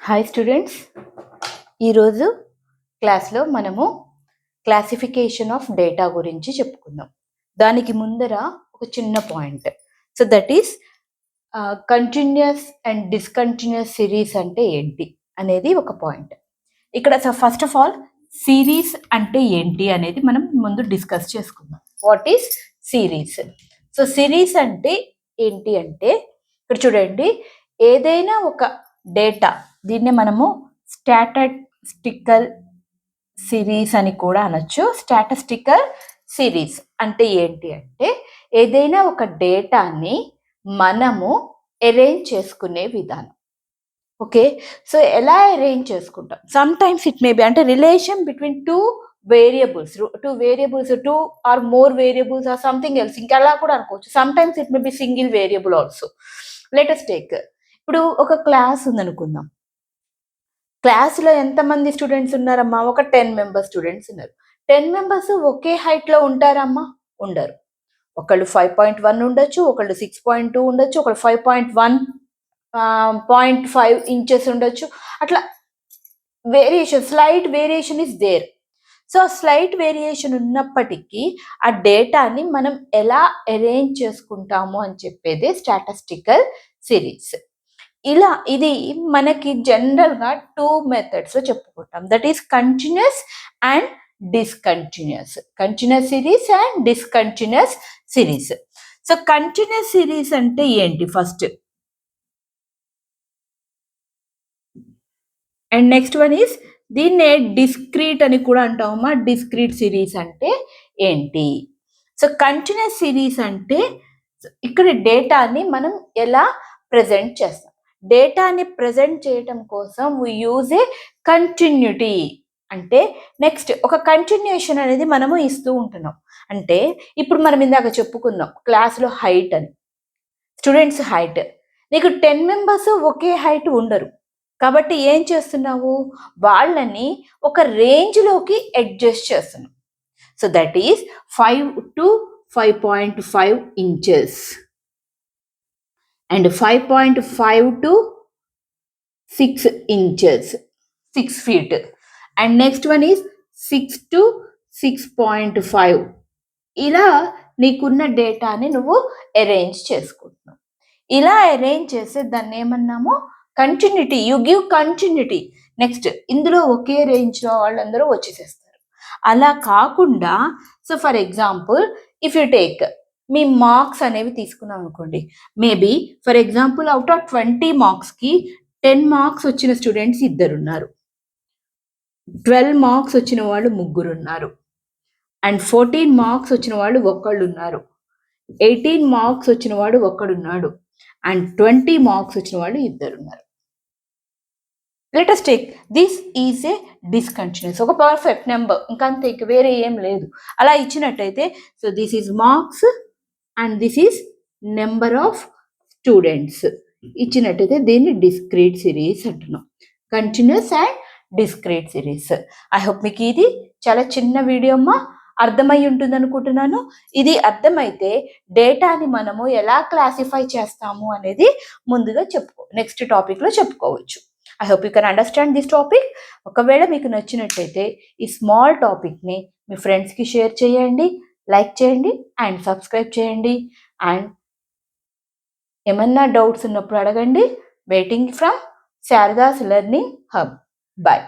Hi students, ఈరోజు క్లాస్లో మనము క్లాసిఫికేషన్ ఆఫ్ డేటా గురించి చెప్పుకుందాం. దానికి ముందర ఒక చిన్న point. So that is continuous and discontinuous series అంటే ఏంటి అనేది ఒక పాయింట్. ఇక్కడ ఫస్ట్ ఆఫ్ ఆల్ సిరీస్ అంటే ఏంటి అనేది మనం ముందు డిస్కస్ చేసుకుందాం. What is series? So series అంటే ఏంటి అంటే ఇక్కడ చూడండి, ఏదైనా ఒక డేటా, దీన్నే మనము స్టాటిస్టికల్ సిరీస్ అని కూడా అనొచ్చు. స్టాటిస్టికల్ సిరీస్ అంటే ఏంటి అంటే ఏదైనా ఒక డేటాని మనము అరేంజ్ చేసుకునే విధానం. ఓకే, సో ఎలా అరేంజ్ చేసుకుంటాం? Sometimes it may be అంటే relation between two variables two or more variables or something else, ఇంకా అలా కూడా అనుకోవచ్చు. Sometimes it may be single variable also. Let us take, ఇప్పుడు ఒక క్లాస్ ఉందనుకుందాం. క్లాస్లో ఎంతమంది స్టూడెంట్స్ ఉన్నారమ్మా? ఒక 10 మెంబర్స్ స్టూడెంట్స్ ఉన్నారు. 10 మెంబర్స్ ఒకే హైట్లో ఉంటారమ్మా? ఉండరు. ఒకళ్ళు 5.1 ఉండొచ్చు, ఒకళ్ళు 6.2 ఉండొచ్చు, ఒకళ్ళు 5.5 ఇంచెస్ ఉండొచ్చు. అట్లా variation, slight variation is there. So slight variation ఉన్నప్పటికీ ఆ డేటాని మనం ఎలా అరేంజ్ చేసుకుంటాము అని చెప్పేది స్టాటిస్టికల్ సిరీస్. ఇలా ఇది మనకి జనరల్గా 2 మెథడ్స్లో చెప్పుకుంటాం. That is continuous and discontinuous. Continuous series and discontinuous series. So continuous series అంటే ఏంటి first, and next one is దీన్నే డిస్క్రీట్ అని కూడా అంటామమ్మా. డిస్క్రీట్ సిరీస్ అంటే ఏంటి? సో కంటిన్యూస్ సిరీస్ అంటే ఇక్కడ డేటాని మనం ఎలా ప్రజెంట్ చేస్తాం. డేటాని ప్రజెంట్ చేయటం కోసం వి యూజ్ ఏ కంటిన్యూటీ. అంటే నెక్స్ట్ ఒక కంటిన్యూషన్ అనేది మనము ఇస్తూ ఉంటున్నాం. అంటే ఇప్పుడు మనం ఇందాక చెప్పుకున్నాం క్లాస్లో హైట్ అని, స్టూడెంట్స్ హైట్. నీకు 10 మెంబర్స్ ఒకే హైట్ ఉండరు, కాబట్టి ఏం చేస్తున్నావు? వాళ్ళని ఒక రేంజ్లోకి అడ్జస్ట్ చేస్తున్నావు. So that is 5 to 5.5 inches and 5.5 to 6 inches, 6 feet, and next one is 6 to 6.5. ఇలా నీకున్న డేటాని నువ్వు అరేంజ్ చేసుకుంటున్నావు. ఇలా అరేంజ్ చేస్తే దాన్ని ఏమన్నాము? Continuity. You give continuity. Next ఇందులో ఒకే రేంజ్లో వాళ్ళందరూ వచ్చేసేస్తారు. అలా కాకుండా, so for example if you take మీ మార్క్స్ అనేవి తీసుకున్నాం అనుకోండి. Maybe for example out of 20 మార్క్స్కి 10 మార్క్స్ వచ్చిన స్టూడెంట్స్ 2 ఉన్నారు, 12 మార్క్స్ వచ్చిన వాళ్ళు 3 ఉన్నారు, అండ్ 14 మార్క్స్ వచ్చిన వాళ్ళు 1 ఉన్నారు, 18 మార్క్స్ వచ్చిన వాడు 1 ఉన్నాడు, అండ్ 20 మార్క్స్ వచ్చిన వాళ్ళు 2 ఉన్నారు. Let us take this is a discontinuous, ఒక పర్ఫెక్ట్ నెంబర్, ఇంకా అంతే, ఇంక వేరే ఏం లేదు. అలా ఇచ్చినట్టయితే so this is marks and this is number of students ఇచ్చినట్టయితే దీన్ని డిస్క్రీట్ సిరీస్ అంటున్నాం. Continuous and discrete series. I hope మీకు ఇది చాలా చిన్న వీడియో అమ్మా, అర్థమై ఉంటుంది అనుకుంటున్నాను. ఇది అర్థమైతే డేటాని మనము ఎలా క్లాసిఫై చేస్తాము అనేది ముందుగా నెక్స్ట్ టాపిక్లో చెప్పుకోవచ్చు. I hope you can understand this topic. ఒకవేళ మీకు నచ్చినట్టయితే ఈ స్మాల్ టాపిక్ని మీ ఫ్రెండ్స్కి షేర్ చేయండి, లైక్ చేయండి అండ్ సబ్స్క్రైబ్ చేయండి. అండ్ ఏమన్నా డౌట్స్ ఉన్నప్పుడు అడగండి. Waiting from Sharada's learning hub. Bye.